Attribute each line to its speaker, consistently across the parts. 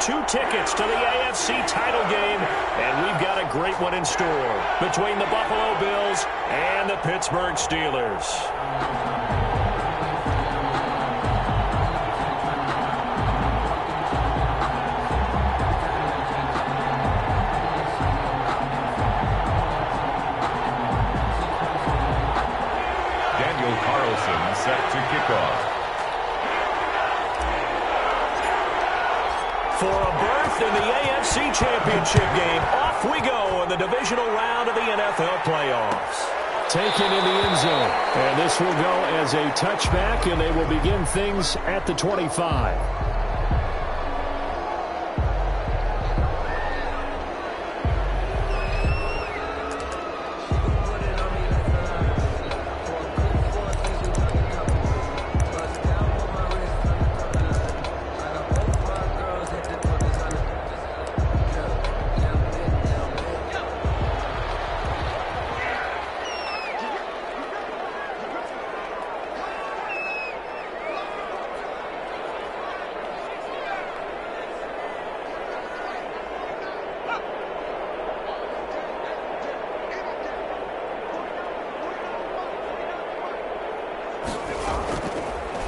Speaker 1: 2 tickets to the AFC title game, and we've got a great one in store between the Buffalo Bills and the Pittsburgh Steelers.
Speaker 2: Set to kick off.
Speaker 1: For a berth in the AFC Championship game, off we go in the divisional round of the NFL playoffs. Taken in the end zone, and this will go as a touchback, and they will begin things at the 25.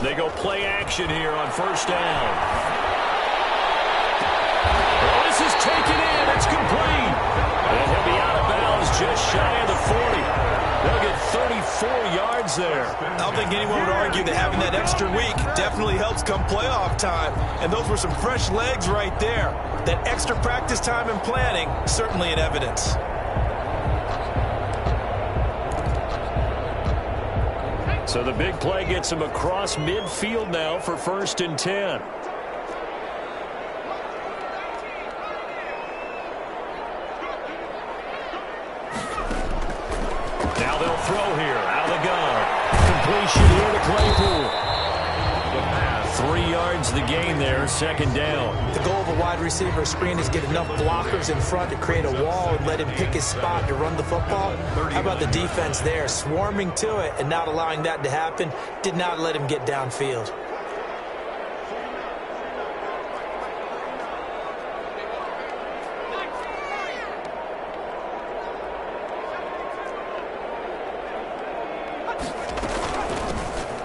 Speaker 1: They go play action here on first down. Oh, this is taken in. It's complete. And he'll be out of bounds just shy of the 40. They'll get 34 yards there.
Speaker 3: I don't think anyone would argue that having that extra week definitely helps come playoff time. And those were some fresh legs right there. That extra practice time and planning, certainly in evidence.
Speaker 1: So the big play gets him across midfield now for 1st and 10. Now they'll throw here out of the gun. Completion here to Claypool. 3 yards the gain there, 2nd down.
Speaker 3: The goal of a wide receiver screen is get enough blockers in front to create a wall and let him pick his spot to run the football. How about the defense there, swarming to it and not allowing that to happen? Did not let him get downfield.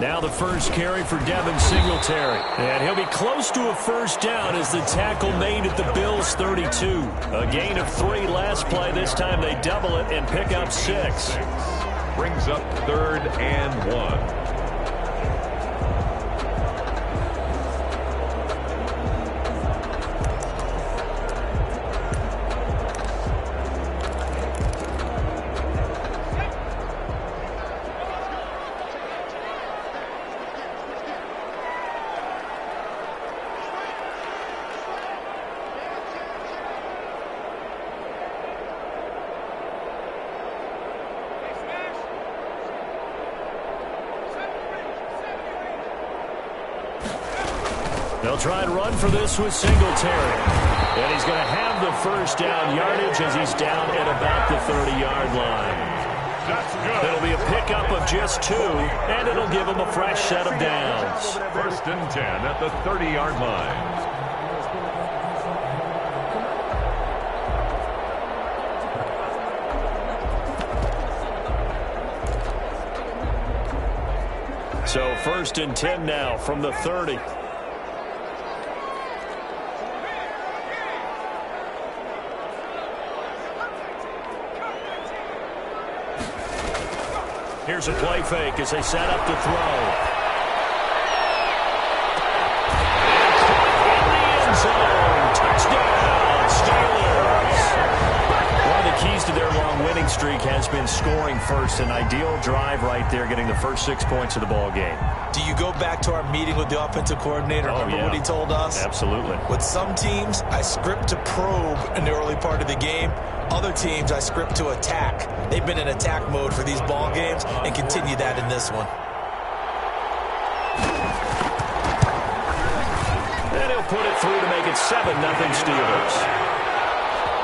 Speaker 1: Now the first carry for Devin Singletary. And he'll be close to a first down as the tackle made at the Bills' 32. A gain of 3 last play. This time they double it and pick up 6.
Speaker 2: Brings up 3rd and 1.
Speaker 1: They'll try and run for this with Singletary. And he's going to have the first down yardage as he's down at about the 30-yard line.
Speaker 2: That's good.
Speaker 1: It'll be a pickup of just 2, and it'll give him a fresh set of downs.
Speaker 2: 1st and 10 at the 30-yard line.
Speaker 1: So 1st and 10 now from the 30. Here's a play fake as they set up to throw. In the end zone. Touchdown, Steelers. One of the keys to their long winning streak has been scoring first. An ideal drive right there, getting the first 6 points of the ball game.
Speaker 3: Do you go back to our meeting with the offensive coordinator? Remember what he told us?
Speaker 1: Absolutely.
Speaker 3: With some teams, I script to probe in the early part of the game. Other teams, I script to attack. They've been in attack mode for these ball games and continue that in this one.
Speaker 1: And he'll put it through to make it 7-0 Steelers.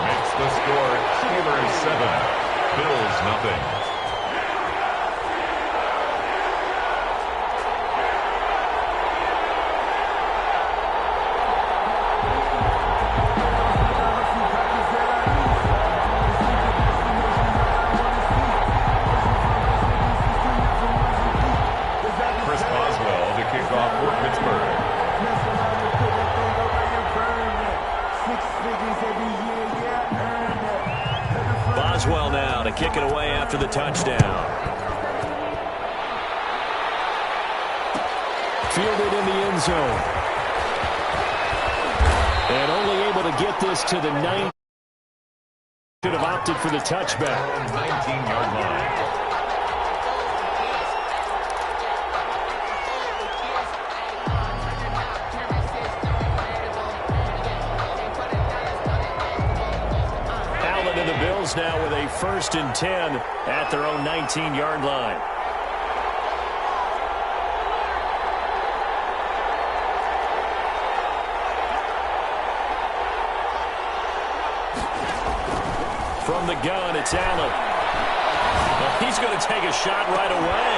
Speaker 2: Makes the score Steelers 7, Bills 0.
Speaker 1: does well now to kick it away after the touchdown. Fielded in the end zone. And only able to get this to the 9. Should have opted for the touchback.
Speaker 2: 19-yard line.
Speaker 1: Allen and the Bills now with a 1st and 10 at their own 19-yard line. From the gun, it's Allen. Well, he's going to take a shot right away.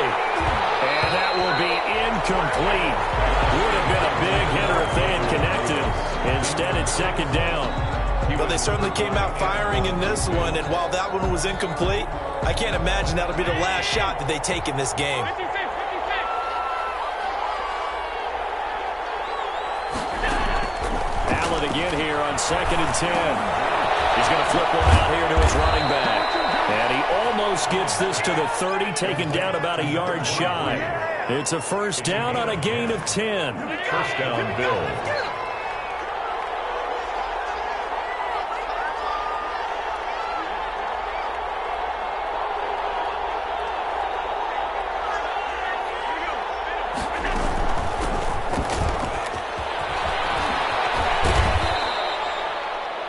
Speaker 1: And that will be incomplete. Would have been a big hitter if they had connected. Instead, it's 2nd down.
Speaker 3: Well, they certainly came out firing in this one, and while that one was incomplete, I can't imagine that'll be the last shot that they take in this game.
Speaker 1: Allen again here on 2nd and 10. He's going to flip one out here to his running back. And he almost gets this to the 30, taken down about a yard shy. It's a 1st down on a gain of 10.
Speaker 2: 1st down, Bills.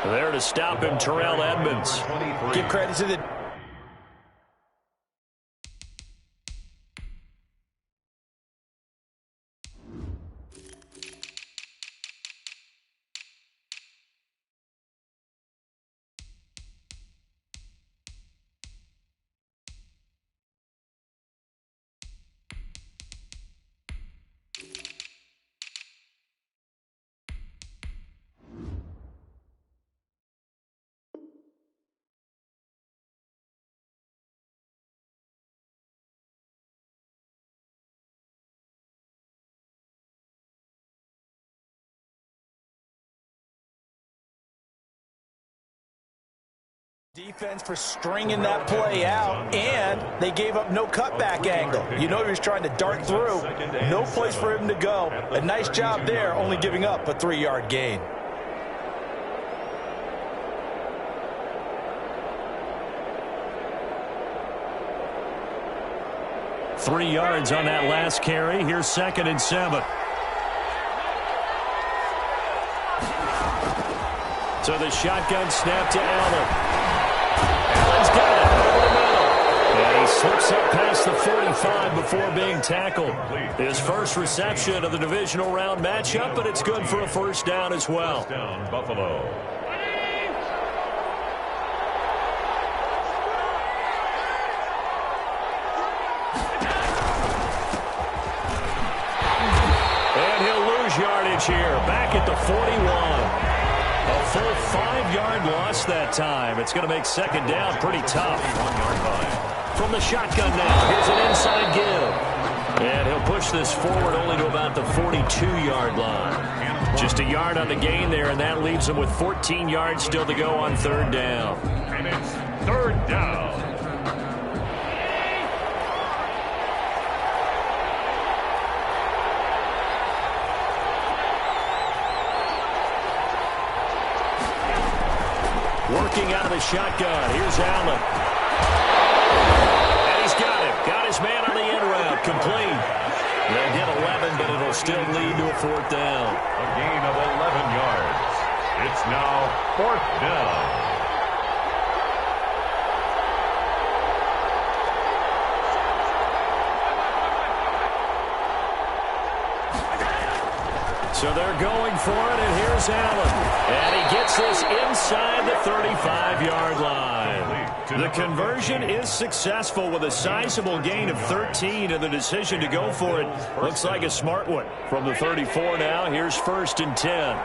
Speaker 1: There to stop him, Terrell Edmonds.
Speaker 3: Give credit to the... Defense for stringing that play out, and they gave up no cutback angle. You know he was trying to dart through. No place for him to go. A nice job there, only giving up a 3-yard gain.
Speaker 1: Three yards on that last carry. Here's 2nd and 7. So the shotgun snap to Allen. Allen's got it over the middle. And he slips up past the 45 before being tackled. His first reception of the divisional round matchup, but it's good for a 1st down as well.
Speaker 2: 1st down, Buffalo.
Speaker 1: And he'll lose yardage here. Back at the 41. A full 5-yard loss that time. It's going to make 2nd down pretty tough.
Speaker 2: 1-yard line.
Speaker 1: From the shotgun now, here's an inside give. And he'll push this forward only to about the 42-yard line. Just a yard on the gain there, and that leaves him with 14 yards still to go on 3rd down.
Speaker 2: And it's 3rd down.
Speaker 1: Working out of the shotgun. Here's Allen. And he's got it. Got his man on the end route. Complete. They'll get 11, but it'll still lead to a 4th down.
Speaker 2: A gain of 11 yards. It's now 4th down.
Speaker 1: So they're going for it, and here's Allen. And he gets this inside the 35-yard line. The conversion is successful with a sizable gain of 13, and the decision to go for it looks like a smart one. From the 34 now, here's 1st and 10.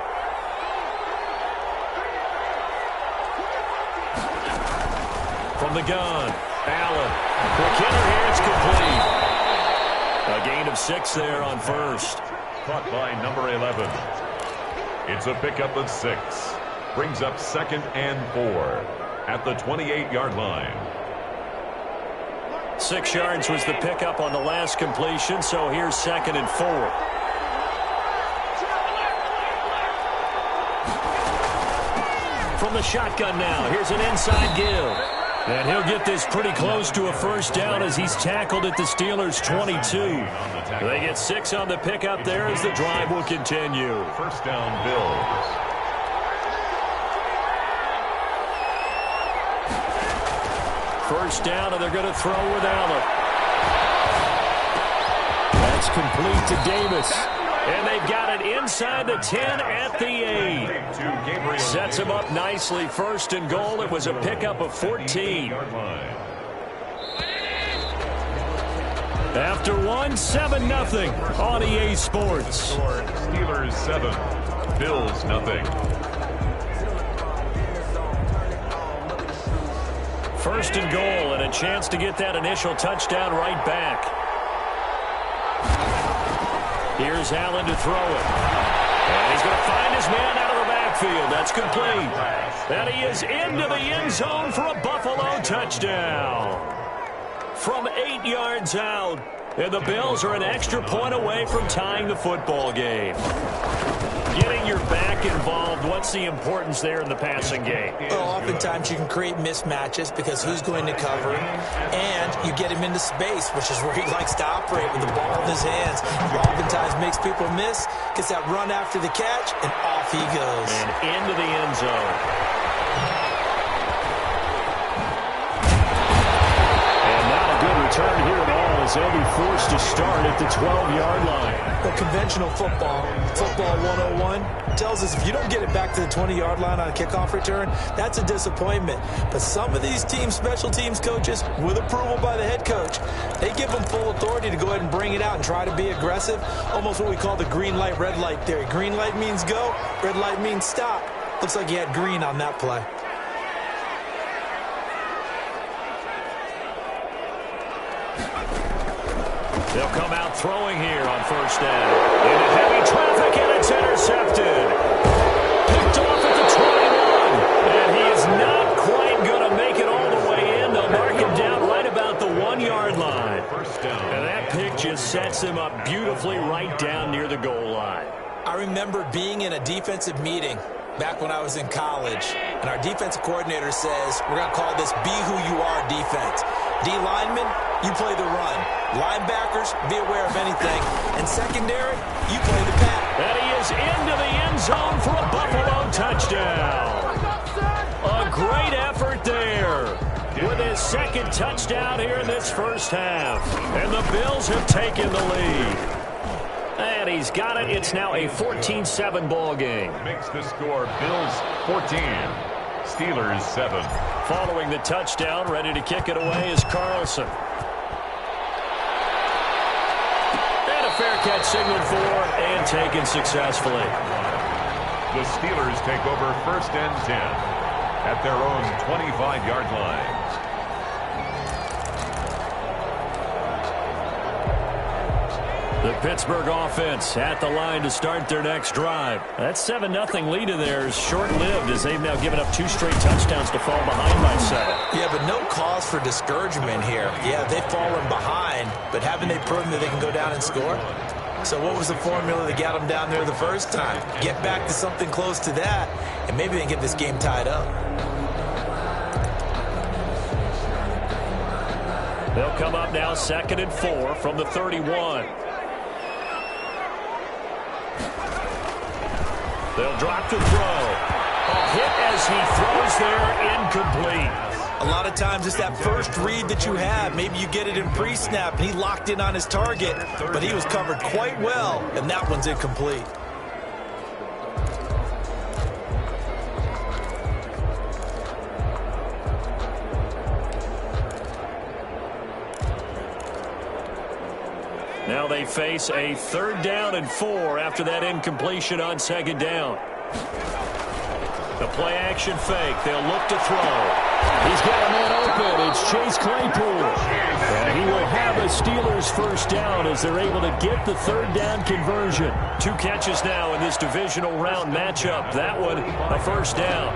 Speaker 1: From the gun, Allen. Quick hitter here, it's complete. A gain of 6 there on 1st.
Speaker 2: Caught by number 11. It's a pickup of 6. Brings up 2nd and 4. at the 28-yard line.
Speaker 1: 6 yards was the pickup on the last completion, so here's 2nd and 4. From the shotgun now, here's an inside give. And he'll get this pretty close to a first down as he's tackled at the Steelers' 22. They get 6 on the pickup there as the drive will continue.
Speaker 2: First down, Bills.
Speaker 1: First down, and they're going to throw with Allen. That's complete to Davis. And they've got it inside the 10 at the 8. Sets him up nicely. 1st and goal. It was a pickup of 14. After 7-0 on EA Sports.
Speaker 2: Steelers 7, Bills nothing.
Speaker 1: 1st and goal, and a chance to get that initial touchdown right back. Here's Allen to throw it. And he's going to find his man out of the backfield. That's complete. And he is into the end zone for a Buffalo touchdown. From 8 yards out. And the Bills are an extra point away from tying the football game. Getting your back involved, what's the importance there in the passing game?
Speaker 3: Well, oftentimes you can create mismatches because who's going to cover him, and you get him into space, which is where he likes to operate with the ball in his hands. He oftentimes makes people miss, gets that run after the catch, and off he goes.
Speaker 1: And into the end zone. And not a good return here at all as they'll be forced to start at the 12-yard line.
Speaker 3: Well, conventional football 101, tells us if you don't get it back to the 20-yard line on a kickoff return, that's a disappointment. But some of these teams, special teams coaches, with approval by the head coach, they give them full authority to go ahead and bring it out and try to be aggressive, almost what we call the green light, red light theory. Green light means go, red light means stop. Looks like he had green on that play.
Speaker 1: They'll come out throwing here on 1st down. Into heavy traffic, and it's intercepted. Picked off at the 21. And he is not quite going to make it all the way in. They'll mark him down right about the 1-yard line.
Speaker 2: First down.
Speaker 1: And that pick just sets him up beautifully right down near the goal line.
Speaker 3: I remember being in a defensive meeting back when I was in college, and our defensive coordinator says, we're going to call this be who you are defense. D linemen, you play the run. Linebackers, be aware of anything. And secondary, you play the pass.
Speaker 1: And he is into the end zone for a Buffalo touchdown. A great effort there with his 2nd touchdown here in this first half. And the Bills have taken the lead. And he's got it. It's now a 14-7 ball game.
Speaker 2: Makes the score Bills 14, Steelers 7.
Speaker 1: Following the touchdown, ready to kick it away is Carlson. And a fair catch signaled for and taken successfully.
Speaker 2: The Steelers take over 1st and 10 at their own 25-yard line.
Speaker 1: The Pittsburgh offense at the line to start their next drive. That 7-0 lead of theirs short-lived as they've now given up 2 straight touchdowns to fall behind by 7.
Speaker 3: Yeah, but no cause for discouragement here. Yeah, they've fallen behind, but haven't they proven that they can go down and score? So what was the formula that got them down there the first time? Get back to something close to that, and maybe they can get this game tied up.
Speaker 1: They'll come up now 2nd and 4 from the 31. They'll drop to throw. A hit as he throws there, incomplete.
Speaker 3: A lot of times it's that first read that you have. Maybe you get it in pre-snap, and he locked in on his target, but he was covered quite well, and that one's incomplete.
Speaker 1: Now they face a 3rd down and 4 after that incompletion on 2nd down. The play action fake. They'll look to throw. He's got a man open. It's Chase Claypool. And he will have a Steelers 1st down as they're able to get the 3rd down conversion. 2 catches now in this divisional round matchup. That one, a 1st down.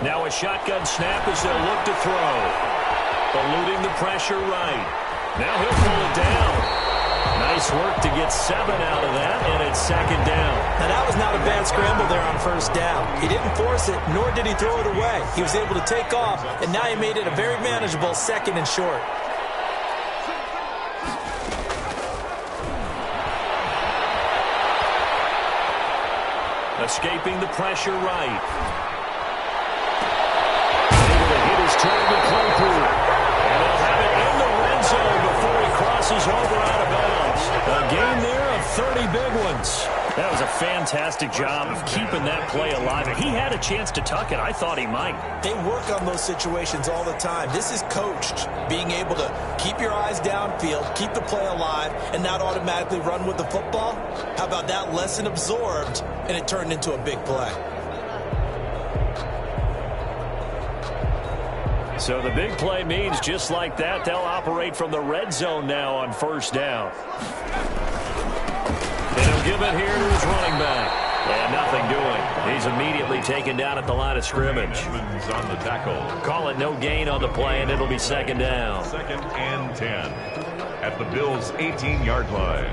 Speaker 1: Now a shotgun snap as they'll look to throw. Eluding the pressure right. Now he'll pull it down. Nice work to get 7 out of that, and it's second down.
Speaker 3: Now that was not a bad scramble there on first down. He didn't force it, nor did he throw it away. He was able to take off, and now he made it a very manageable second and short.
Speaker 1: Escaping the pressure right. Able to hit his target, Claypool. And they'll have it in the red zone before he crosses over out of bounds. A game there of 30 big ones.
Speaker 4: That was a fantastic job of keeping that play alive. He had a chance to tuck it. I thought he might.
Speaker 3: They work on those situations all the time. This is coached, being able to keep your eyes downfield, keep the play alive, and not automatically run with the football. How about that lesson absorbed, and it turned into a big play?
Speaker 1: So the big play means just like that, they'll operate from the red zone now on first down. And he'll give it here to his running back. And nothing doing. He's immediately taken down at the line of scrimmage.
Speaker 2: Evans on the tackle.
Speaker 1: Call it no gain on the play, and it'll be second down.
Speaker 2: 2nd and 10 at the Bills' 18-yard line.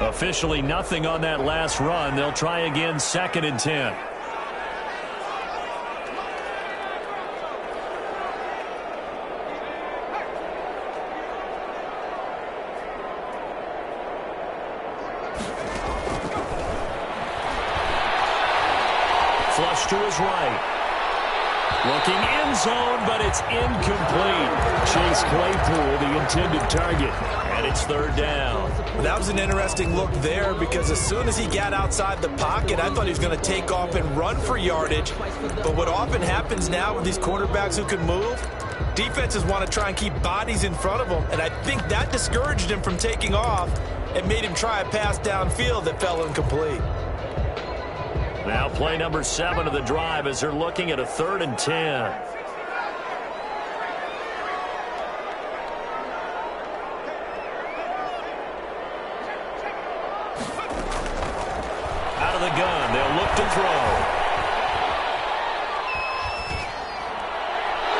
Speaker 1: Officially nothing on that last run. They'll try again, 2nd and 10. Flush to his right. Looking end zone, but it's incomplete. Chase Claypool, the intended target. And it's 3rd down.
Speaker 3: Well, that was an interesting look there because as soon as he got outside the pocket, I thought he was going to take off and run for yardage. But what often happens now with these quarterbacks who can move, defenses want to try and keep bodies in front of them. And I think that discouraged him from taking off and made him try a pass downfield that fell incomplete.
Speaker 1: Now play number 7 of the drive as they're looking at a 3rd and 10. Out of the gun, they'll look to throw.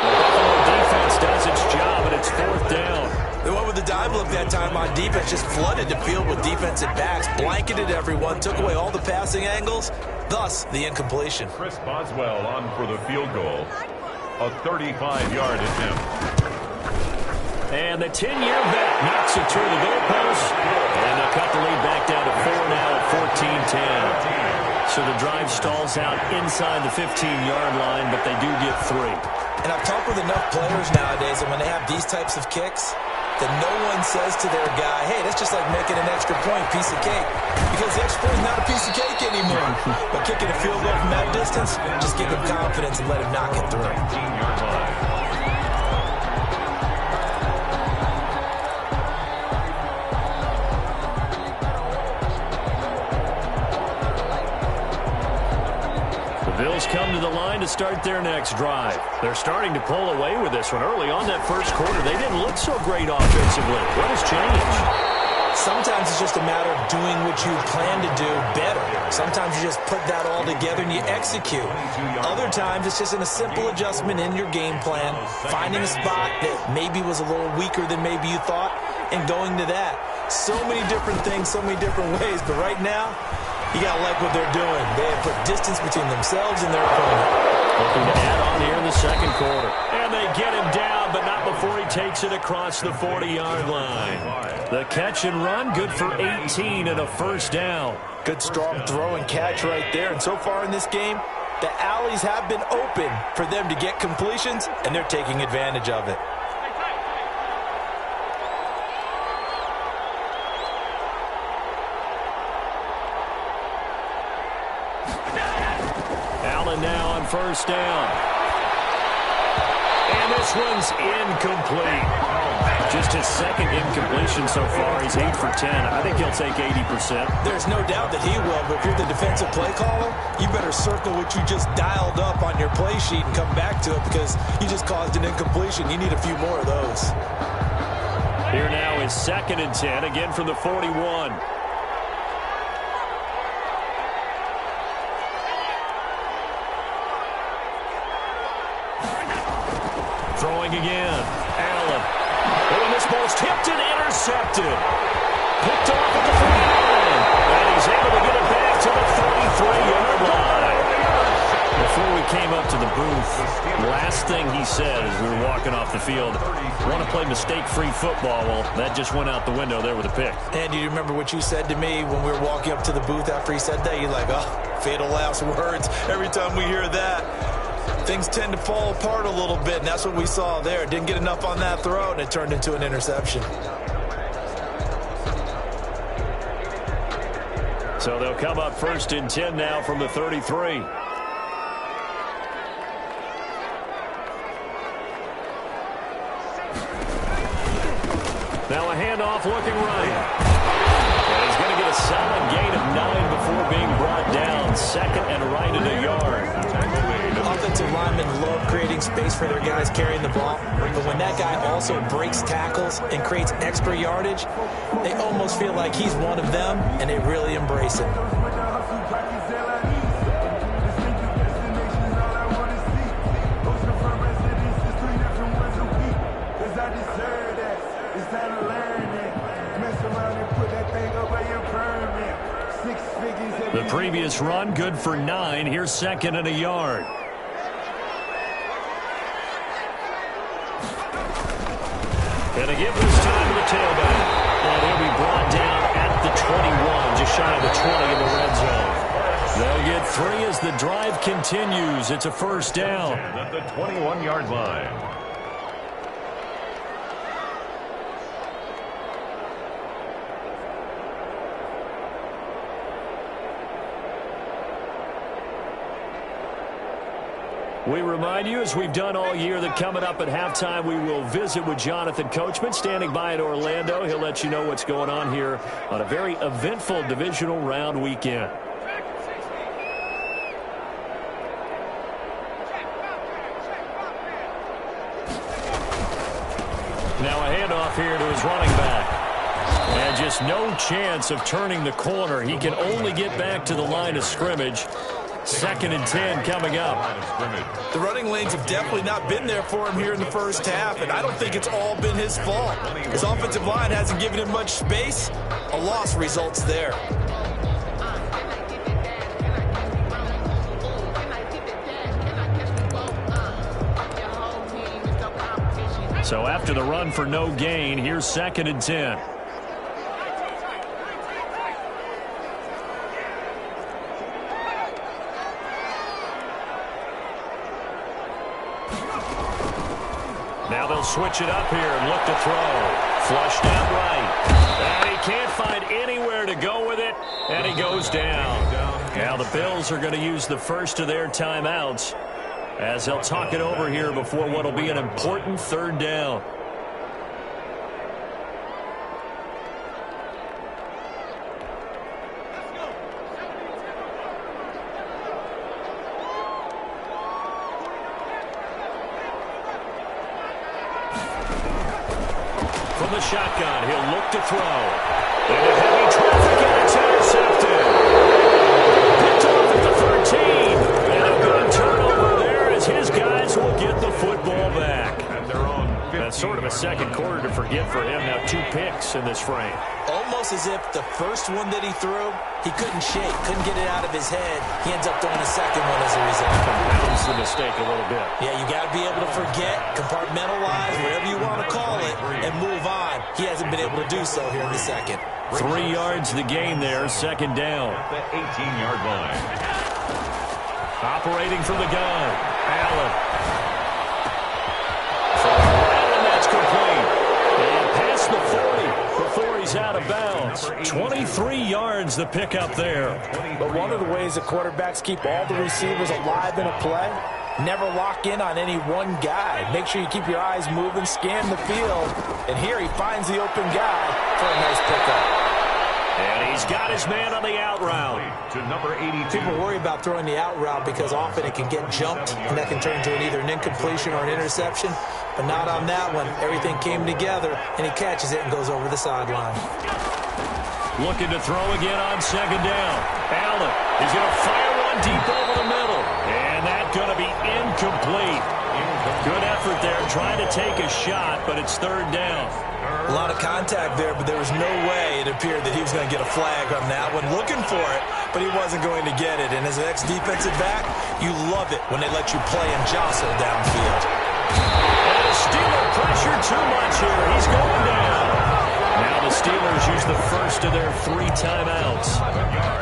Speaker 1: The Buffalo defense does its job, and it's 4th down.
Speaker 3: They went with the dime look that time on defense, just flooded the field with defensive backs, blanketed everyone, took away all the passing angles, thus the incompletion.
Speaker 2: Chris Boswell on for the field goal. A 35-yard attempt.
Speaker 1: And the 10-year vet knocks it through the goalpost. And they'll cut the lead back down to 4 now at 14-10. So the drive stalls out inside the 15-yard line, but they do get 3.
Speaker 3: And I've talked with enough players nowadays, and when they have these types of kicks, that no one says to their guy, hey, that's just like making an extra point, piece of cake. Because the extra point is not a piece of cake anymore. But kicking a field goal from that distance, just give him confidence and let him knock it through.
Speaker 2: 18-yard line.
Speaker 1: Bills come to the line to start their next drive. They're starting to pull away with this one. Early on that first quarter, they didn't look so great offensively. What has changed?
Speaker 3: Sometimes it's just a matter of doing what you plan to do better. Sometimes you just put that all together and you execute. Other times it's just a simple adjustment in your game plan, finding a spot that maybe was a little weaker than maybe you thought, and going to that. So many different things, so many different ways, but right now, you got to like what they're doing. They have put distance between themselves and their opponent.
Speaker 1: Looking to add on here in the second quarter. And they get him down, but not before he takes it across the 40-yard line. The catch and run, good for 18 and a first down.
Speaker 3: Good strong throw and catch right there. And so far in this game, the alleys have been open for them to get completions, and they're taking advantage of it.
Speaker 1: Now on first down. And this one's incomplete. Just his second incompletion so far. He's 8 for 10. I think he'll take 80%.
Speaker 3: There's no doubt that he will, but if you're the defensive play caller, you better circle what you just dialed up on your play sheet and come back to it because you just caused an incompletion. You need a few more of those.
Speaker 4: Here now is 2nd and 10, again from the 41. Throwing again. Allen. Oh, and this ball's tipped and intercepted. Picked off at the 49. And he's able to get it back to the 33-yard line. Before we came up to the booth, last thing he said as we were walking off the field, want to play mistake-free football. Well, that just went out the window there with a pick.
Speaker 3: And do you remember what you said to me when we were walking up to the booth after he said that? You're like, oh, fatal last words. Every time we hear that, things tend to fall apart a little bit, and that's what we saw there. Didn't get enough on that throw, and it turned into an interception.
Speaker 4: So they'll come up 1st and 10 now from the 33. Now a handoff looking right. And he's going to get a solid gain of 9 before being brought down. 2nd and right in a yard.
Speaker 3: Offensive linemen love creating space for their guys carrying the ball. But when that guy also breaks tackles and creates extra yardage, they almost feel like he's one of them, and they really embrace it.
Speaker 4: The previous run, good for 9. Here's 2nd and a yard. And a give this time to the tailback. And he'll be brought down at the 21, just shy of the 20 in the red zone. They'll get 3 as the drive continues. It's a 1st down.
Speaker 2: At the 21-yard line.
Speaker 4: We remind you, as we've done all year, that coming up at halftime, we will visit with Jonathan Coachman, standing by in Orlando. He'll let you know what's going on here on a very eventful divisional round weekend. Now a handoff here to his running back. And just no chance of turning the corner. He can only get back to the line of scrimmage. 2nd and 10 coming up.
Speaker 3: The running lanes have definitely not been there for him here in the first half, and I don't think it's all been his fault. His offensive line hasn't given him much space. A loss results there.
Speaker 4: So after the run for no gain, here's 2nd and 10. Now they'll switch it up here and look to throw. Flushed out right. And he can't find anywhere to go with it, and he goes down. Now the Bills are going to use the first of their timeouts as they'll talk it over here before what will be an important 3rd down. From the shotgun, he'll look to throw. And a heavy traffic, and it's intercepted. Picked off at the 13. And a good turnover there as his guys will get the football back. That's sort of a second quarter to forget for him. Now 2 picks in this frame.
Speaker 3: Almost as if the first one that he threw, he couldn't shake, couldn't get it out of his head. He ends up throwing a second one as a result.
Speaker 4: Compounds the mistake a little bit.
Speaker 3: Yeah, you got to be able to forget, compartmentalize, whatever you want to call it, and move on. He hasn't been able to do so here in the second.
Speaker 4: 3 yards the gain there, 2nd down.
Speaker 2: At the 18-yard line.
Speaker 4: Operating from the gun, Allen. And that's complete. And past the 40 before he's out of bounds. 23 yards the pickup there.
Speaker 3: But one of the ways the quarterbacks keep all the receivers alive in a play, never lock in on any one guy. Make sure you keep your eyes moving, scan the field. And here he finds the open guy for a nice pickup.
Speaker 1: And he's got his man on the out route.
Speaker 2: To number 82.
Speaker 3: People worry about throwing the out route because often it can get jumped, and that can turn into either an incompletion or an interception. But not on that one. Everything came together, and he catches it and goes over the sideline.
Speaker 1: Looking to throw again on second down. Allen is going to fire one deep over the middle. And that's going to be incomplete. Good effort there trying to take a shot, but it's third down.
Speaker 3: A lot of contact there, but there was no way it appeared that he was going to get a flag on that one. Looking for it, but he wasn't going to get it. And as an ex-defensive back, you love it when they let you play and jostle downfield.
Speaker 1: And the Steeler pressure too much here. He's going down. Now the Steelers use the first of their 3 timeouts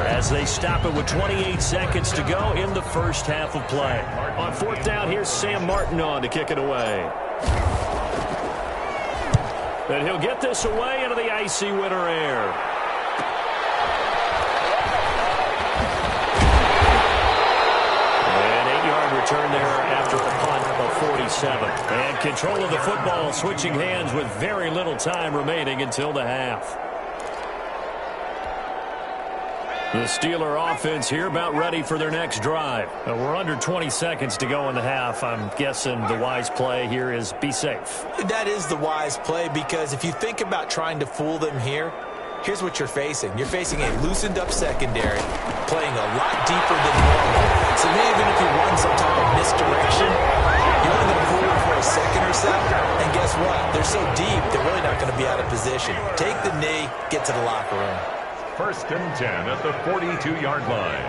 Speaker 1: as they stop it with 28 seconds to go in the first half of play. On fourth down, here's Sam Martin on to kick it away. And he'll get this away into the icy winter air. An 8-yard return there after a punt of 47. And control of the football switching hands with very little time remaining until the half. The Steeler offense here about ready for their next drive. We're under 20 seconds to go in the half. I'm guessing the wise play here is be safe.
Speaker 3: That is the wise play because if you think about trying to fool them here, here's what you're facing. You're facing a loosened up secondary playing a lot deeper than normal. So even if you run some type of misdirection, you're only going to fool them for a second or so. And guess what? They're so deep, they're really not going to be out of position. Take the knee, get to the locker room.
Speaker 2: First and 10 at the 42-yard line.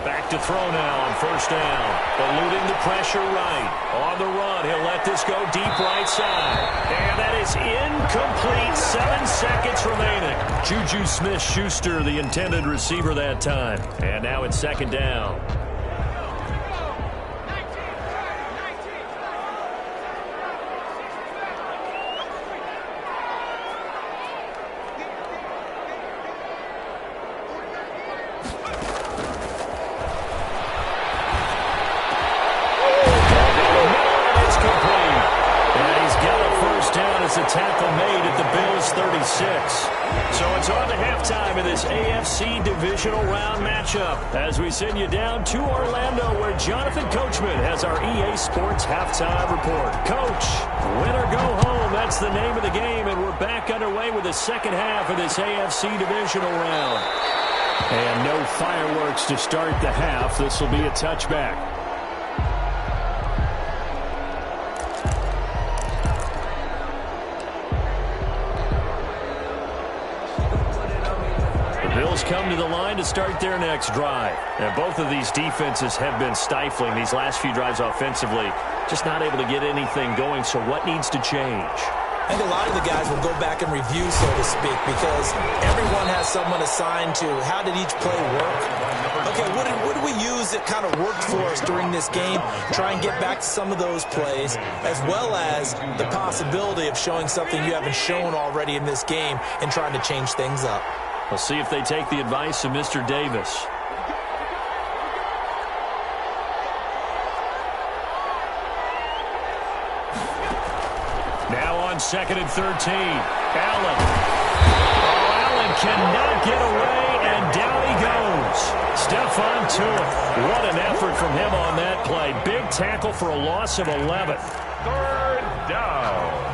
Speaker 1: Back to throw now on first down. Eluding the pressure right. On the run, he'll let this go deep right side. And that is incomplete. 7 seconds remaining. Juju Smith-Schuster, the intended receiver that time. And now it's second down. A tackle made at the Bills' 36. So it's on to halftime in this AFC divisional round matchup as we send you down to Orlando where Jonathan Coachman has our EA Sports halftime report. Coach, win or go home, that's the name of the game, and we're back underway with the second half of this AFC divisional round. And no fireworks to start the half. This will be a touchback. Bills come to the line to start their next drive. And both of these defenses have been stifling these last few drives offensively. Just not able to get anything going, so what needs to change?
Speaker 3: I think a lot of the guys will go back and review, so to speak, because everyone has someone assigned to how did each play work. Okay, what did we use that kind of worked for us during this game? Try and get back to some of those plays, as well as the possibility of showing something you haven't shown already in this game and trying to change things up.
Speaker 1: We'll see if they take the advice of Mr. Davis. Now on second and 13. Allen. Oh, Allen cannot get away, and down he goes. Stephon Tuitt. What an effort from him on that play. Big tackle for a loss of 11.
Speaker 2: Third down.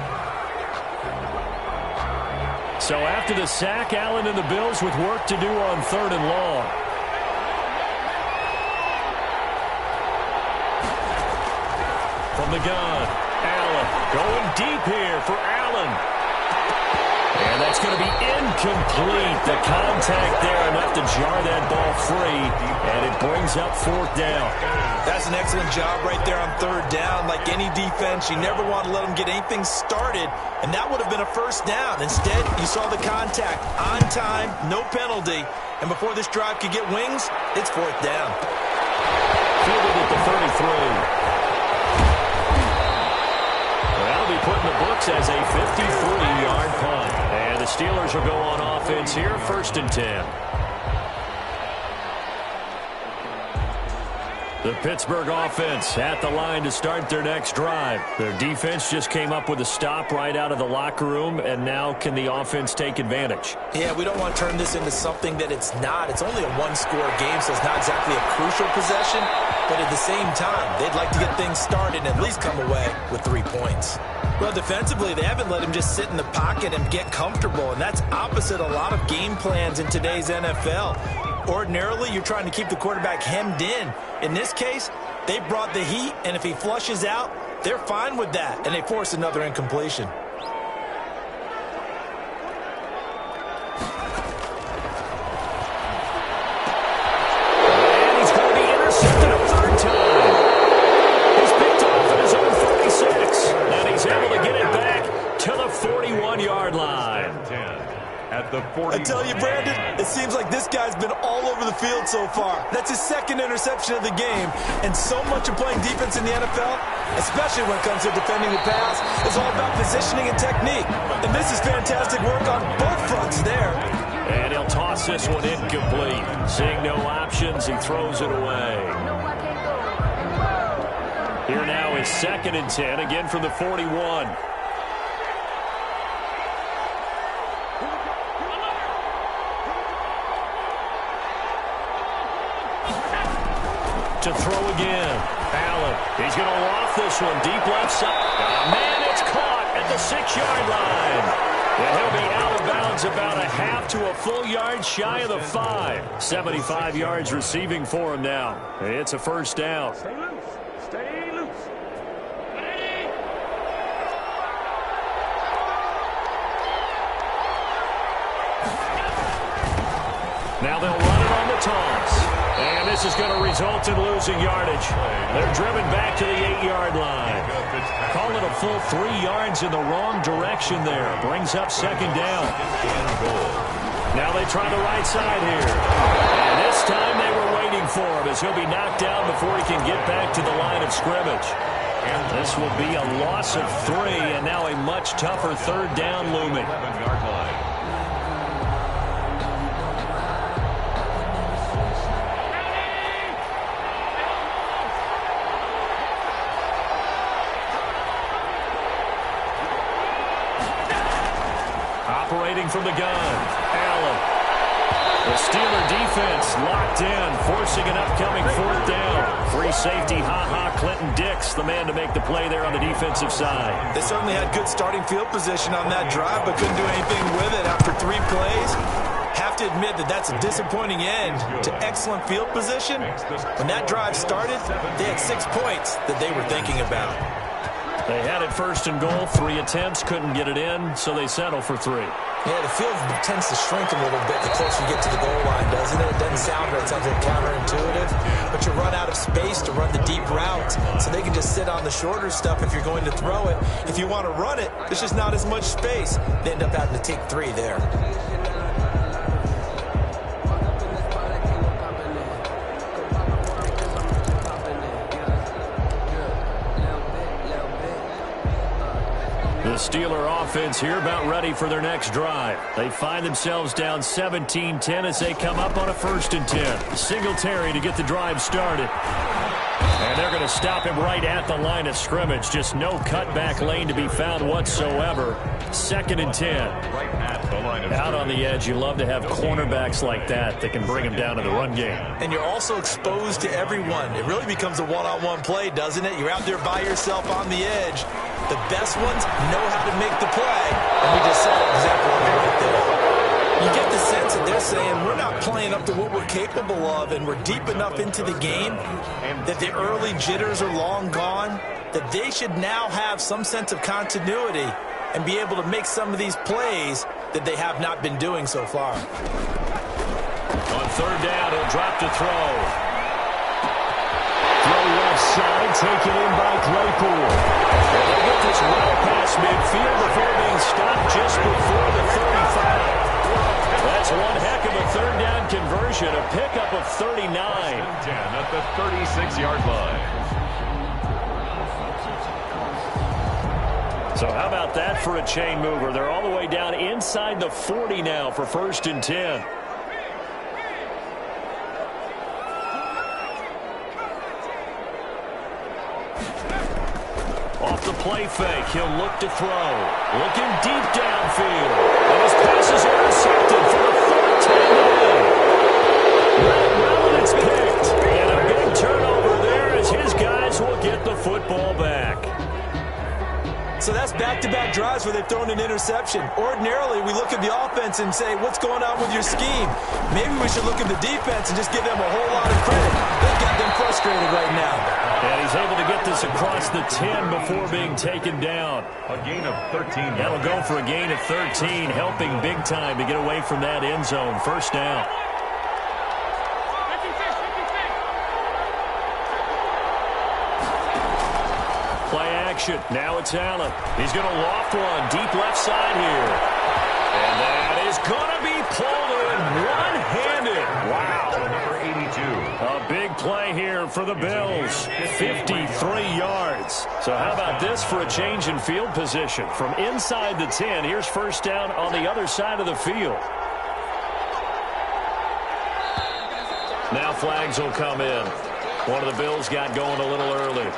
Speaker 1: So after the sack, Allen and the Bills with work to do on third and long. From the gun, Allen going deep here for Allen. And that's going to be incomplete. The contact there enough to jar that ball free, and it brings up fourth down.
Speaker 3: That's an excellent job right there on third down. Like any defense, you never want to let them get anything started, and that would have been a first down. Instead, you saw the contact on time, no penalty, and before this drive could get wings, it's fourth down.
Speaker 1: Fielded at the 33. Well, that'll be put in the books as a 53-yard punt. Steelers will go on offense here, 1st and 10. The Pittsburgh offense at the line to start their next drive. Their defense just came up with a stop right out of the locker room, and now can the offense take advantage?
Speaker 3: Yeah, we don't want to turn this into something that it's not. It's only a one-score game, so it's not exactly a crucial possession. But at the same time, they'd like to get things started and at least come away with 3 points. Well, defensively, they haven't let him just sit in the pocket and get comfortable, and that's opposite a lot of game plans in today's NFL. Ordinarily, you're trying to keep the quarterback hemmed in. In this case, they brought the heat, and if he flushes out, they're fine with that, and they force another incompletion.
Speaker 1: And he's going to be intercepted a 3rd time. He's picked off at his own 36, and he's able to get it back to the 41-yard line.
Speaker 2: At the 40.
Speaker 3: I tell you, Brandon, it seems like this guy's been all over the field so far. That's his 2nd interception of the game. And so much of playing defense in the NFL, especially when it comes to defending the pass, is all about positioning and technique. And this is fantastic work on both fronts there.
Speaker 1: And he'll toss this one incomplete. Seeing no options, he throws it away. Here now is 2nd and 10, again from the 41. To throw again. Allen. He's going to loft this one deep left side. Man, it's caught at the 6-yard line. And he'll be out of bounds about a half to a full yard shy of the 5. 75 yards receiving for him now. It's a 1st down.
Speaker 2: Stay loose. Stay loose.
Speaker 1: Now they'll run it on the toss. And this is going to result in losing yardage. They're driven back to the 8-yard line. Call it a full 3 yards in the wrong direction there. Brings up 2nd down. Now they try the right side here. And this time they were waiting for him as he'll be knocked down before he can get back to the line of scrimmage. And this will be a loss of 3, and now a much tougher 3rd down looming.
Speaker 2: 11-yard line.
Speaker 1: Operating from the gun, Allen. The Steeler defense locked in, forcing an upcoming 4th down. Free safety, Clinton Dix, the man to make the play there on the defensive side.
Speaker 3: They certainly had good starting field position on that drive, but couldn't do anything with it after 3 plays. Have to admit that that's a disappointing end to excellent field position. When that drive started, they had 6 points that they were thinking about.
Speaker 1: They had it 1st and goal, 3 attempts, couldn't get it in, so they settle for 3.
Speaker 3: Yeah, the field tends to shrink a little bit the closer you get to the goal line, doesn't it? It doesn't sound right, it sounds like counterintuitive, but you run out of space to run the deep routes, so they can just sit on the shorter stuff if you're going to throw it. If you want to run it, there's just not as much space. They end up having to take 3 there.
Speaker 1: The Steeler offense here about ready for their next drive. They find themselves down 17-10 as they come up on a 1st and 10. Singletary to get the drive started. And they're going to stop him right at the line of scrimmage. Just no cutback lane to be found whatsoever. 2nd and 10.
Speaker 2: Right at the line of
Speaker 1: Out on the edge, you love to have cornerbacks like that can bring him down to the run game.
Speaker 3: And you're also exposed to everyone. It really becomes a one-on-one play, doesn't it? You're out there by yourself on the edge. The best ones know how to make the play, and we just saw an example of it right there. You get the sense that they're saying we're not playing up to what we're capable of, and we're deep enough into the game that the early jitters are long gone, that they should now have some sense of continuity and be able to make some of these plays that they have not been doing so far.
Speaker 1: On 3rd down, he'll drop to throw. Throw left side, taken in by Claypool. And they get this well past midfield before being stopped just before the 35. That's one heck of a 3rd down conversion, a pickup of 39.
Speaker 2: 10 at the 36-yard line.
Speaker 4: So how about that for a chain mover? They're all the way down inside the 40 now for 1st and 10. Off the play fake, he'll look to throw. Looking deep downfield. And his pass is intercepted for the 4th time. It's picked. And a big turnover there as his guys will get the football back.
Speaker 3: So that's back-to-back drives where they've thrown an interception. Ordinarily, we look at the offense and say, what's going on with your scheme? Maybe we should look at the defense and just give them a whole lot of credit. They've got them frustrated right now.
Speaker 4: And he's able to get this across the 10 before being taken down.
Speaker 2: A gain of 13.
Speaker 4: That'll go for a gain of 13, helping big time to get away from that end zone. 1st down. Play action. Now it's Allen. He's going to loft one deep left side here. And that is going to be pulled in one-handed. Wow.
Speaker 2: Number 82.
Speaker 4: A big play here for the Bills. 53 yards. So how about this for a change in field position? From inside the 10, here's 1st down on the other side of the field. Now flags will come in. One of the Bills got going a little early.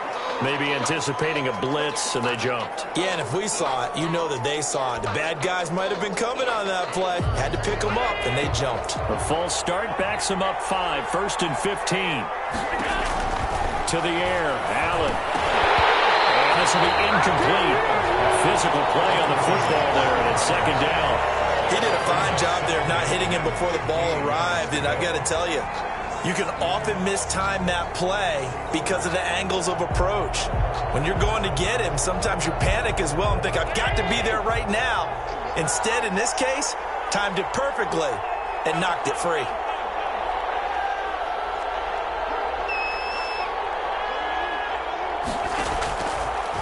Speaker 4: Maybe anticipating a blitz, and they jumped.
Speaker 3: Yeah, and if we saw it, you know that they saw it. The bad guys might have been coming on that play. Had to pick them up, and they jumped.
Speaker 4: The false start backs them up 5, 1st and 15. To the air, Allen. And this will be incomplete. Physical play on the football there, and it's 2nd down.
Speaker 3: He did a fine job there of not hitting him before the ball arrived, and I've got to tell you, you can often mistime that play because of the angles of approach. When you're going to get him, sometimes you panic as well and think, I've got to be there right now. Instead, in this case, timed it perfectly and knocked it free.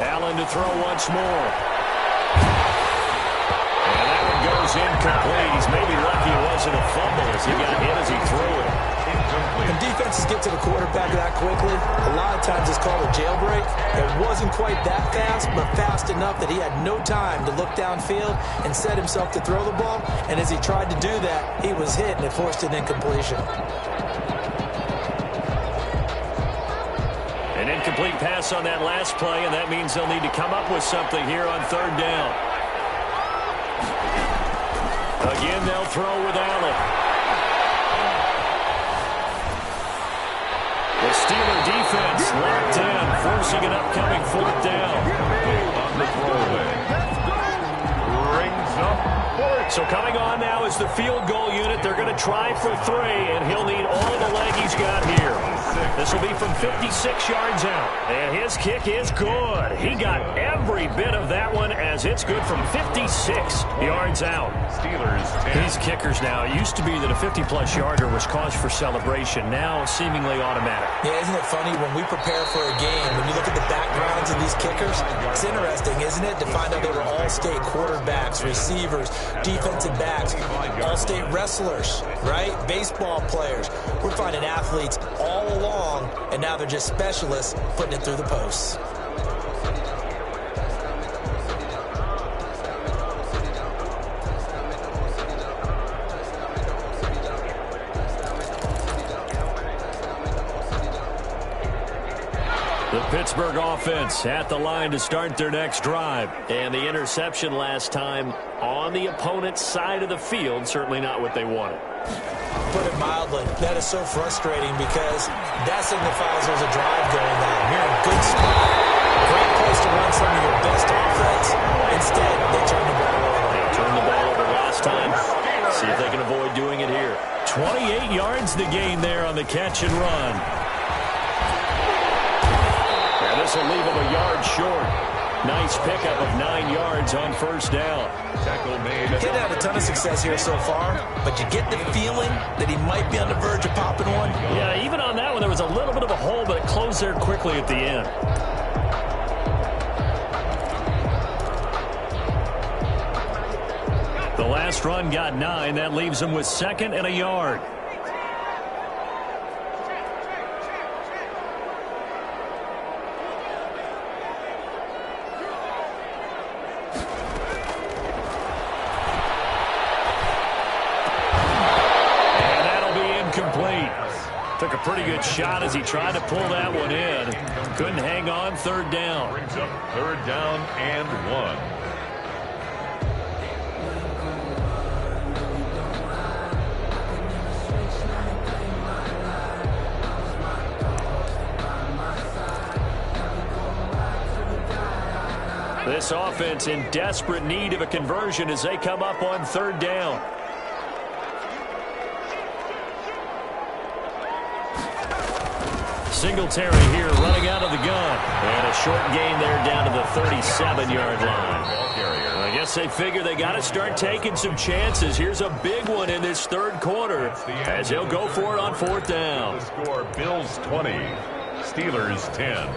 Speaker 4: Allen to throw once more. And that one goes incomplete. He's maybe lucky it wasn't a fumble as he got hit as he threw it.
Speaker 3: When defenses get to the quarterback that quickly, a lot of times it's called a jailbreak. It wasn't quite that fast, but fast enough that he had no time to look downfield and set himself to throw the ball. And as he tried to do that, he was hit and it forced an incompletion.
Speaker 4: An incomplete pass on that last play, and that means they'll need to come up with something here on 3rd down. Again, they'll throw with Allen. The Steeler defense locked in, forcing an upcoming 4th down.
Speaker 2: On the throwaway. Rings up.
Speaker 4: So coming on now is the field goal unit. They're going to try for 3, and he'll need all the leg he's got here. This will be from 56 yards out. And his kick is good. He got every bit of that one as it's good from 56 yards out.
Speaker 2: Steelers 10.
Speaker 4: These kickers now, it used to be that a 50-plus yarder was cause for celebration. Now seemingly automatic.
Speaker 3: Yeah, isn't it funny when we prepare for a game, when you look at the backgrounds of these kickers, it's interesting, isn't it, to find out they were all-state quarterbacks, receivers, defensive backs, all-state wrestlers, right? Baseball players. We're finding athletes all along, and now they're just specialists putting it through the posts.
Speaker 4: The Pittsburgh offense at the line to start their next drive. And the interception last time on the opponent's side of the field, certainly not what they wanted.
Speaker 3: Put it mildly, that is so frustrating because that signifies there's a drive going on. You're in a good spot. Great place to run some of your best offense. Instead, they turn the ball over.
Speaker 4: They turned the ball over last time. See if they can avoid doing it here. 28 yards the gain there on the catch and run. And this will leave him a yard short. Nice pickup of 9 yards on 1st down.
Speaker 2: Tackle made.
Speaker 3: He's had a ton of success here so far, but you get the feeling that he might be on the verge of popping one.
Speaker 4: Yeah, even on that one, there was a little bit of a hole, but it closed there quickly at the end. The last run got 9. That leaves him with 2nd and a yard. pretty good shot as he tried to pull that one in. Couldn't hang on. Third down.
Speaker 2: Brings up third down and 1.
Speaker 4: This offense in desperate need of a conversion as they come up on third down. Singletary here running out of the gun. And a short gain there down to the 37-yard line. I guess they figure they got to start taking some chances. Here's a big one in this third quarter as they'll go for it on fourth down.
Speaker 2: The score, Bills 20, Steelers 10.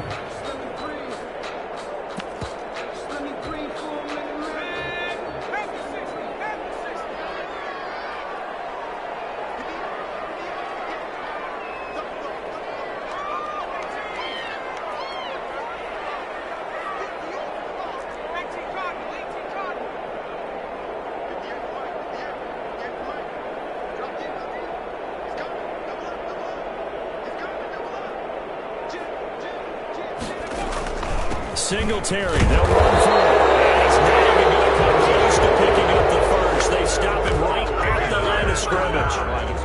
Speaker 4: Singletary, they'll run through it. And he's not even going to come close to picking up the first. They stop him right at the line of scrimmage.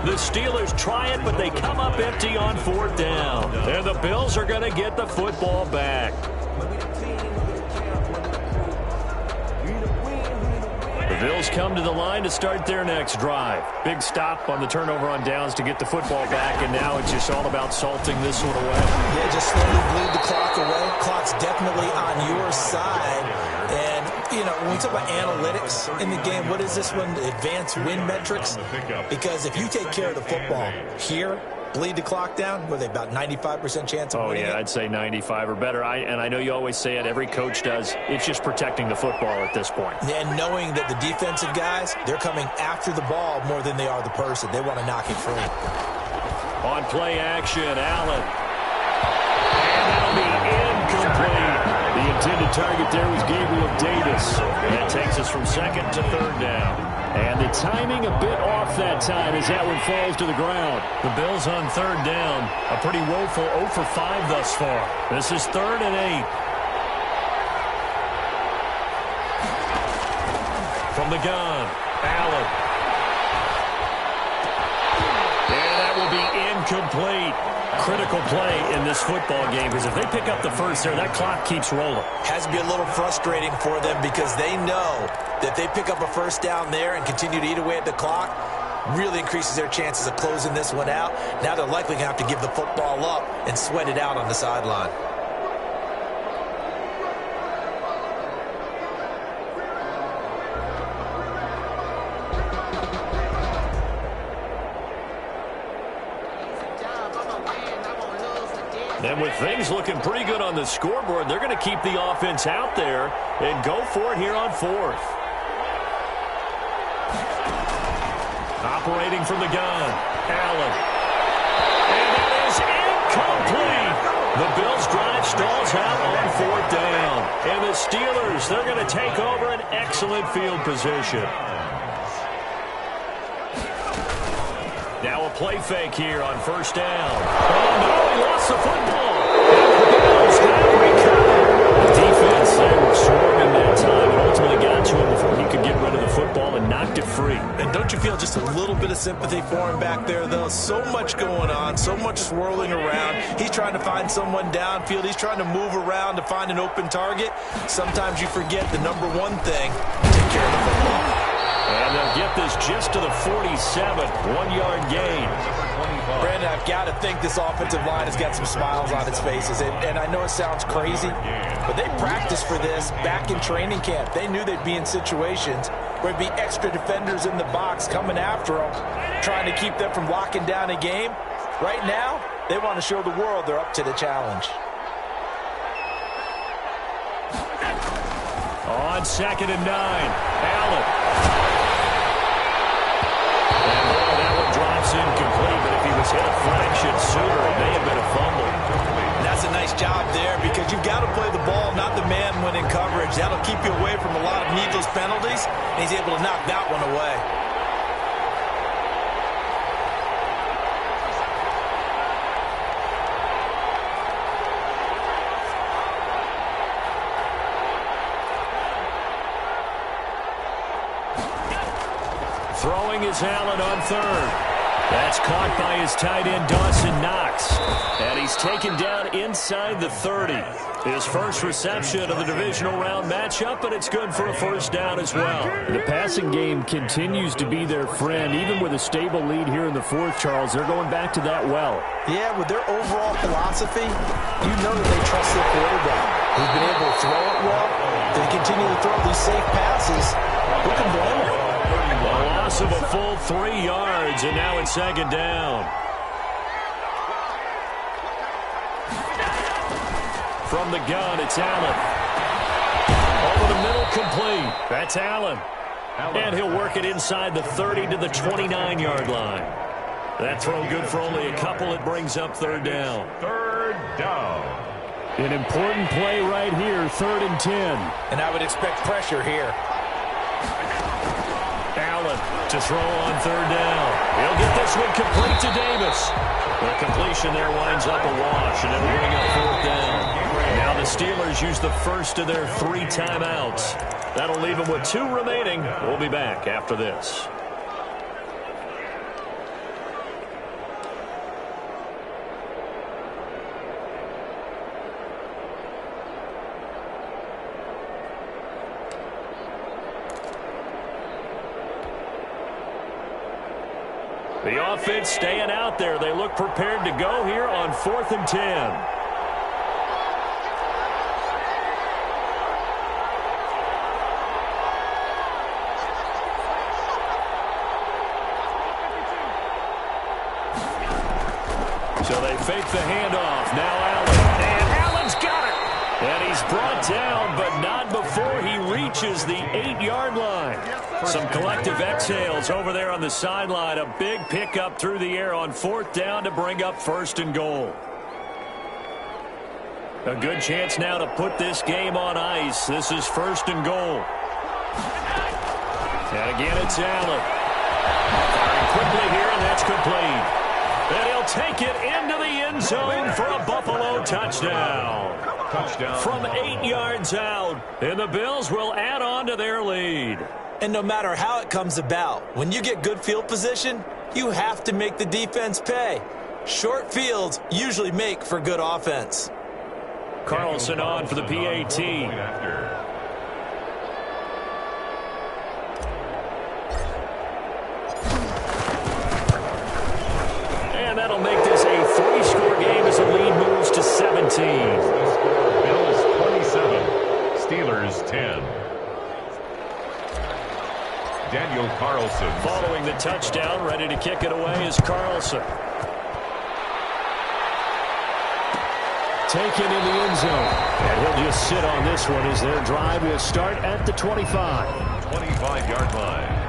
Speaker 4: The Steelers try it, but they come up empty on fourth down. And the Bills are going to get the football back. The Bills come to the line to start their next drive. Big stop on the turnover on downs to get the football back, and now it's just all about salting this one away.
Speaker 3: Yeah, just slowly bleed the clock away. Clock's definitely on your side. And, you know, when we talk about analytics in the game, what is this one? Advanced win metrics? Because if you take care of the football here, bleed the clock down, were they about 95% chance of winning it?
Speaker 4: I'd say 95 or better. And I know you always say it, every coach does. It's just protecting the football at this point.
Speaker 3: And knowing that the defensive guys, they're coming after the ball more than they are the person. They want to knock it free.
Speaker 4: On play action, Allen. And that'll be incomplete. The intended target there was Gabriel Davis. And that takes us from second to third down. And the timing a bit off that time as that one falls to the ground. The Bills on third down. A pretty woeful 0 for 5 thus far. This is 3rd and 8. From the gun, Allen. And that will be incomplete. Critical play in this football game because if they pick up the first there, that clock keeps rolling.
Speaker 3: Has to be a little frustrating for them because they know that they pick up a first down there and continue to eat away at the clock, really increases their chances of closing this one out. Now they're likely going to have to give the football up and sweat it out on the sideline.
Speaker 4: And with things looking pretty good on the scoreboard, they're going to keep the offense out there and go for it here on fourth. Operating from the gun, Allen. And that is incomplete. The Bills' drive stalls out on fourth down. And the Steelers, they're going to take over an excellent field position. Now a play fake here on first down. Oh, no, he lost the football. And the Bills have recovered. The defense, they were swarming that time and ultimately got to him before he could get rid of the football and knocked it free.
Speaker 3: And don't you feel just a little bit of sympathy for him back there, though? So much going on, so much swirling around. He's trying to find someone downfield. He's trying to move around to find an open target. Sometimes you forget the number one thing, take care of the football.
Speaker 4: And they'll get this just to the 47, 1-yard gain.
Speaker 3: Brandon, I've got to think this offensive line has got some smiles on its faces. And I know it sounds crazy, but they practiced for this back in training camp. They knew they'd be in situations where there'd be extra defenders in the box coming after them, trying to keep them from locking down a game. Right now, they want to show the world they're up to the challenge.
Speaker 4: On 2nd and 9, Allen. Incomplete, but if he was hit a fraction sooner, it may have been a fumble.
Speaker 3: And that's a nice job there because you've got to play the ball, not the man when in coverage. That'll keep you away from a lot of needless penalties, and he's able to knock that one away.
Speaker 1: Throwing is Allen on third. That's caught by his tight end, Dawson Knox. And he's taken down inside the 30. His first reception of the divisional round matchup, but it's good for a first down as well.
Speaker 4: The passing game continues to be their friend. Even with a stable lead here in the fourth, Charles, they're going back to that well.
Speaker 3: Yeah, with their overall philosophy, you know that they trust their quarterback. He's been able to throw it well. They continue to throw these safe passes. Who can blame them?
Speaker 1: A loss of a full 3 yards, and now it's second down. From the gun, it's Allen. Over the middle, complete. That's Allen. And he'll work it inside the 30 to the 29-yard line. That throw good for only a couple. It brings up third down.
Speaker 2: Third down.
Speaker 4: An important play right here, 3rd and 10.
Speaker 3: And I would expect pressure here.
Speaker 1: Allen to throw on third down. He'll get this one complete to Davis. The completion there winds up a wash, and it'll bring up fourth down. Now the Steelers use the first of their 3 timeouts. That'll leave them with 2 remaining. We'll be back after this. The offense staying out there. They look prepared to go here on 4th and 10. So they fake the handoff. Now Allen. And Allen's got it. And he's brought down, but not before he reaches the 8-yard line. Some collective exhales over there on the sideline. A big pickup through the air on 4th down to bring up 1st and goal. A good chance now to put this game on ice. This is 1st and goal. And again, it's Allen. Firing quickly here, and that's complete. And he'll take it into the end zone for a Buffalo touchdown. From 8 yards out, and the Bills will add on to their lead.
Speaker 3: And no matter how it comes about, when you get good field position, you have to make the defense pay. Short fields usually make for good offense.
Speaker 1: Carlson on for the PAT. And that'll make this a 3-score game as the lead moves to 17.
Speaker 2: The score, Bills 27, Steelers 10. Daniel Carlson.
Speaker 1: Following the touchdown, ready to kick it away is Carlson. Taken in the end zone. And he'll just sit on this one as their drive will start at the 25.
Speaker 2: 25-yard line.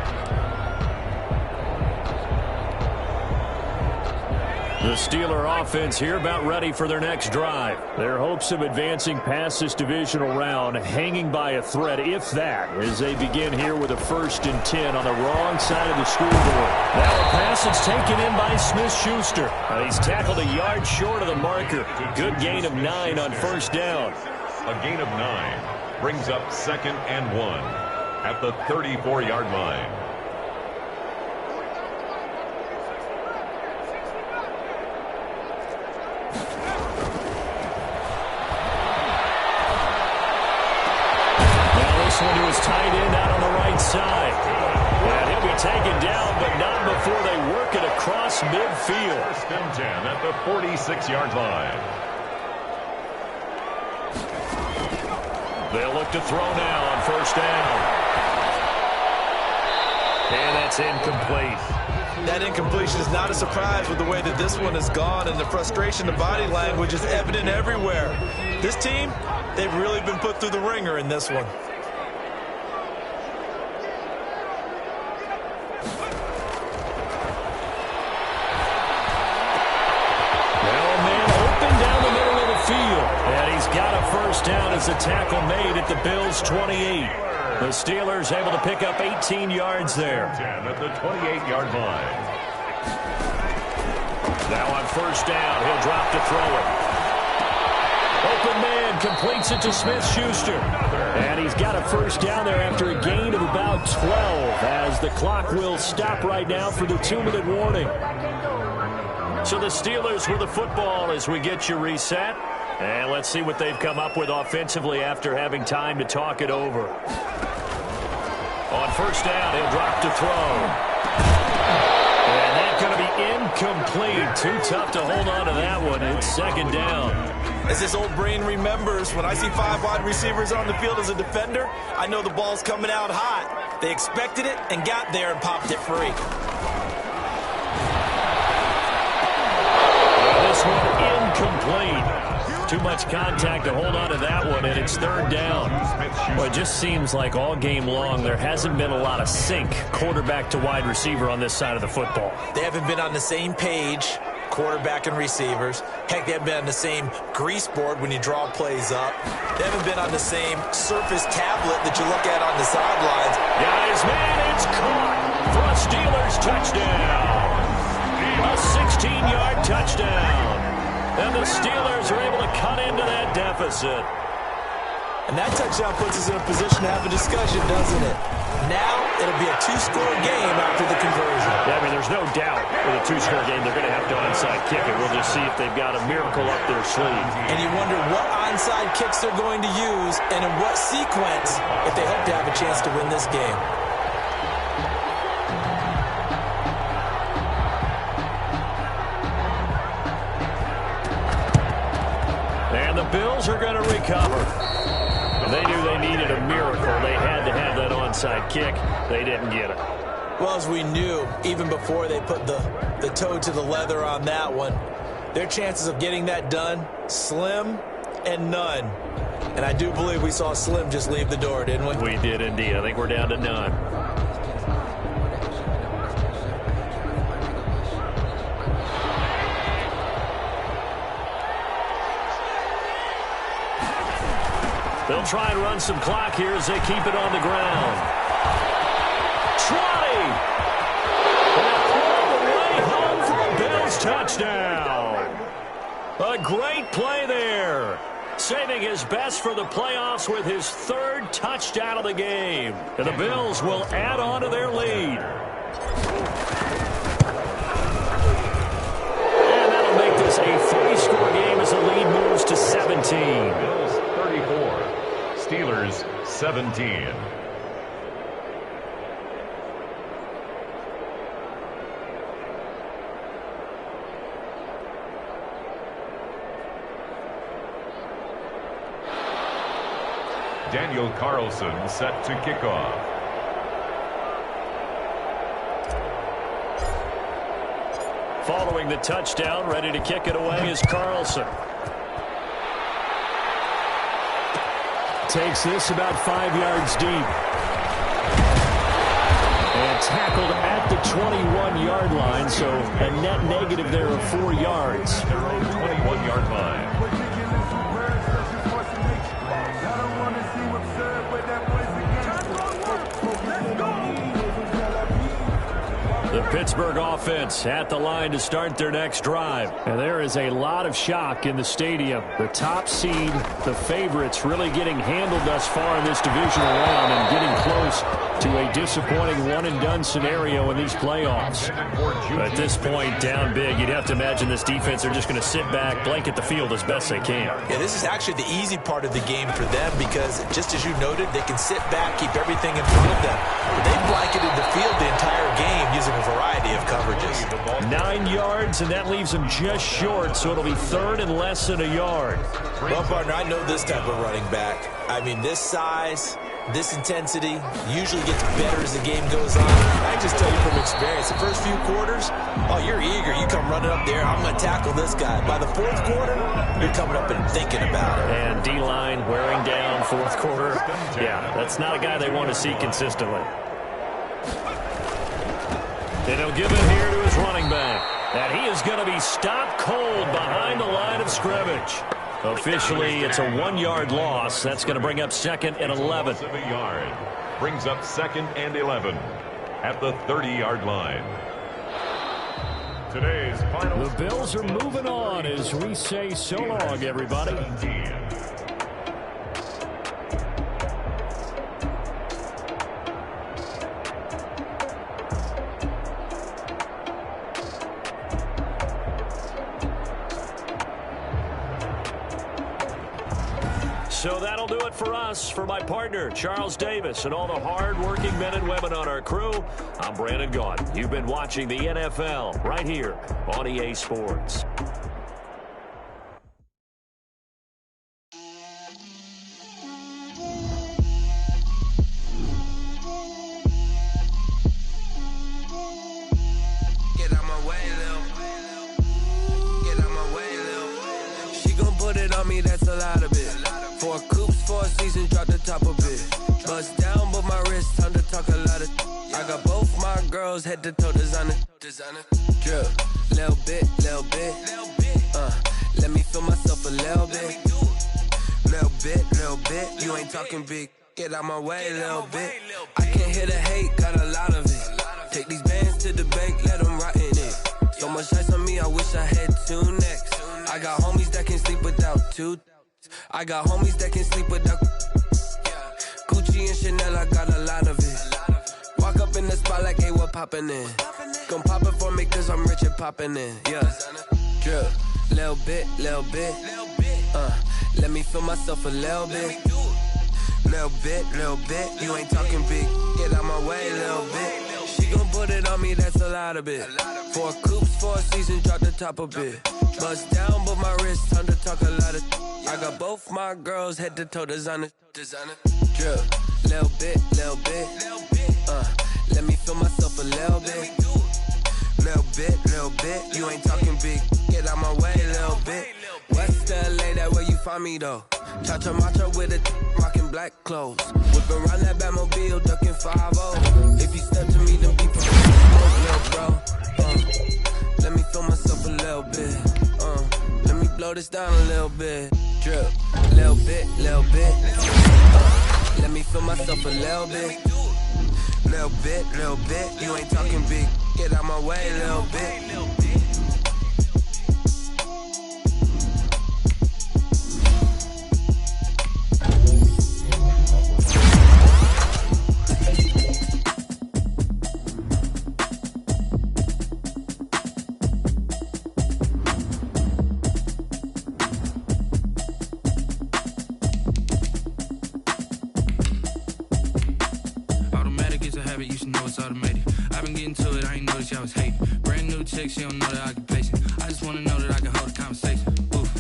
Speaker 1: The Steeler offense here about ready for their next drive. Their hopes of advancing past this divisional round hanging by a thread, if that, as they begin here with a 1st and 10 on the wrong side of the scoreboard. Now a pass is taken in by Smith-Schuster. He's tackled a yard short of the marker. Good gain of 9 on 1st down.
Speaker 2: A gain of 9 brings up 2nd and 1 at the 34-yard line.
Speaker 1: One to his tight end out on the right side. And he'll be taken down, but not before they work it across midfield.
Speaker 2: 1st and 10 at the 46-yard line.
Speaker 1: They'll look to throw now on 1st down. And that's incomplete.
Speaker 3: That incompletion is not a surprise with the way that this one has gone, and the frustration, the body language is evident everywhere. This team, they've really been put through the ringer in this one.
Speaker 1: Got a 1st down as the tackle made at the Bills' 28. The Steelers able to pick up 18 yards there.
Speaker 2: 10 at the 28-yard line.
Speaker 1: Now on 1st down, he'll drop to throw it. Open man completes it to Smith-Schuster. And he's got a first down there after a gain of about 12 as the clock will stop right now for the 2-minute warning. So the Steelers with the football as we get you reset. And let's see what they've come up with offensively after having time to talk it over. On first down, he'll drop to throw. And that's going to be incomplete. Too tough to hold on to that one. It's second down.
Speaker 3: As this old brain remembers, when I see 5 wide receivers on the field as a defender, I know the ball's coming out hot. They expected it and got there and popped it free.
Speaker 1: This one incomplete. Too much contact to hold on to that one, and it's third down. Well, it just seems like all game long there hasn't been a lot of sync quarterback to wide receiver on this side of the football.
Speaker 3: They haven't been on the same page, quarterback and receivers. Heck, they haven't been on the same grease board when you draw plays up. They haven't been on the same surface tablet that you look at on the sidelines.
Speaker 1: Guys, man, it's caught for a Steelers touchdown. A 16-yard touchdown. And the Steelers are able to cut into that deficit.
Speaker 3: And that touchdown puts us in a position to have a discussion, doesn't it? Now it'll be a 2-score game after the conversion.
Speaker 1: Yeah, I mean, there's no doubt with a 2-score game they're going to have to onside kick it. We'll just see if they've got a miracle up their sleeve.
Speaker 3: And you wonder what onside kicks they're going to use and in what sequence if they hope to have a chance to win this game.
Speaker 1: And the Bills are going to recover. They knew they needed a miracle. They had to have that onside kick. They didn't get it.
Speaker 3: Well, as we knew, even before they put the toe to the leather on that one, their chances of getting that done, slim and none. And I do believe we saw Slim just leave the door, didn't we?
Speaker 1: We did indeed. I think we're down to none. They'll try and run some clock here as they keep it on the ground. 20! And all the way home for a Bills touchdown. A great play there. Saving his best for the playoffs with his 3rd touchdown of the game. And the Bills will add on to their lead. And that'll make this a 3-score game as the lead moves to 17.
Speaker 2: Bills 34. Steelers 17. Daniel Carlson set to kick off.
Speaker 1: Following the touchdown, ready to kick it away is Carlson. Takes this about 5 yards deep. And tackled at the 21-yard line, so a net negative there of 4 yards.
Speaker 2: Their own 21-yard line.
Speaker 1: The Pittsburgh offense at the line to start their next drive. And there is a lot of shock in the stadium. The top seed, the favorites, really getting handled thus far in this divisional round and getting close to a disappointing one-and-done scenario in these playoffs. But at this point, down big, you'd have to imagine this defense are just going to sit back, blanket the field as best they can.
Speaker 3: Yeah, this is actually the easy part of the game for them because, just as you noted, they can sit back, keep everything in front of them. But they blanketed the field the entire game using a variety of coverages.
Speaker 1: 9 yards, and that leaves them just short, so it'll be 3rd and less than a yard.
Speaker 3: Well, partner, I know this type of running back. I mean, this size, this intensity usually gets better as the game goes on. I can just tell you from experience, the first few quarters, oh, you're eager. You come running up there, I'm going to tackle this guy. By the 4th quarter, you're coming up and thinking about it.
Speaker 1: And D-line wearing down 4th quarter. Yeah, that's not a guy they want to see consistently. And he'll give it here to his running back. And he is going to be stopped cold behind the line of scrimmage. Officially, it's a 1-yard loss. That's going to bring up 2nd and 11.
Speaker 2: Of a yard. Brings up 2nd and 11 at the 30-yard line. Today's final.
Speaker 1: The Bills are moving on as we say so long, everybody. So that'll do it for us. For my partner, Charles Davis, and all the hard-working men and women on our crew, I'm Brandon Gaudin. You've been watching the NFL right here on EA Sports.
Speaker 5: That's a lot of it. 4 coops, 4 seasons, drop the top of it. Bust down, but my wrist, time to talk a lot of. I got both my girls head to toe designer. Drip, little bit. Let me feel myself a little bit. Little bit. You ain't talking big. Get out my way, little bit. I can't hear the hate, got a lot of it. Take these bands to the bank, let them rot in it. So much ice on me, I wish I had 2 necks. I got homies that can sleep without 2. I got homies that can sleep without Gucci and Chanel, I got a lot of it. Walk up in the spot like, hey, what poppin' in? Come pop it for me, cause I'm rich and poppin' in. Yeah. Drip, little bit. Let me feel myself a little bit. Little bit. You ain't talking big. Get out my way, little bit. She gon' put it on me, that's a lot of it. 4 coops, 4 seasons, drop the top of it. Bust down, but my wrist, time to talk a lot of. I got both my girls head to toe designer. Drip, little bit. Let me feel myself a little bit. Little bit. You ain't talking big. Get out my way, little bit. West LA, that where you find me though. Cha-cha matcha with a rockin' black clothes. Whippin' around that Batmobile, duckin' 5-0. If you step to me, then people smoke, bro. Let me feel myself a little bit. Let me blow this down a little bit. Drip, little bit. Let me feel myself a little bit. Little bit. You ain't talking big. Get out my way, little bit.
Speaker 6: You should know it's automated. I've been getting to it, I ain't noticed y'all was hating. Brand new chick, she don't know the occupation. I just wanna know that I can hold a conversation. Oof,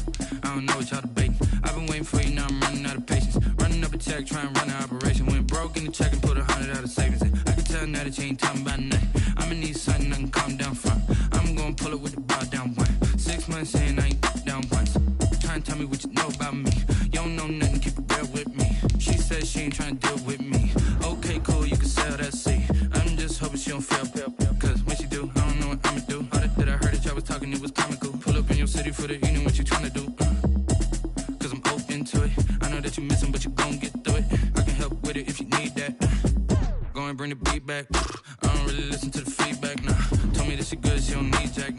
Speaker 6: I don't know what y'all debating. I've been waiting for you, now I'm running out of patience. Running up a check, trying to run an operation. Went broke in the check and put 100 out of savings in. I can tell now that you ain't talking about nothing. I'ma need something I can calm down from. I'm gonna pull it with the bar down one. 6 months in, I ain't down once. Trying to tell me what you know about me. You don't know nothing, keep it real with me. She said she ain't trying to deal with me. Okay, cool, you can sell that seat. I'm just hoping she don't fail. Cause when she do, I don't know what I'ma do. All that I heard that y'all was talking, it was comical. Pull up in your city for the evening, what you tryna do? Cause I'm open to it. I know that you missing, but you gon' get through it. I can help with it if you need that. Go and bring the beat back. I don't really listen to the feedback, nah. Told me that she good, she don't need Jack,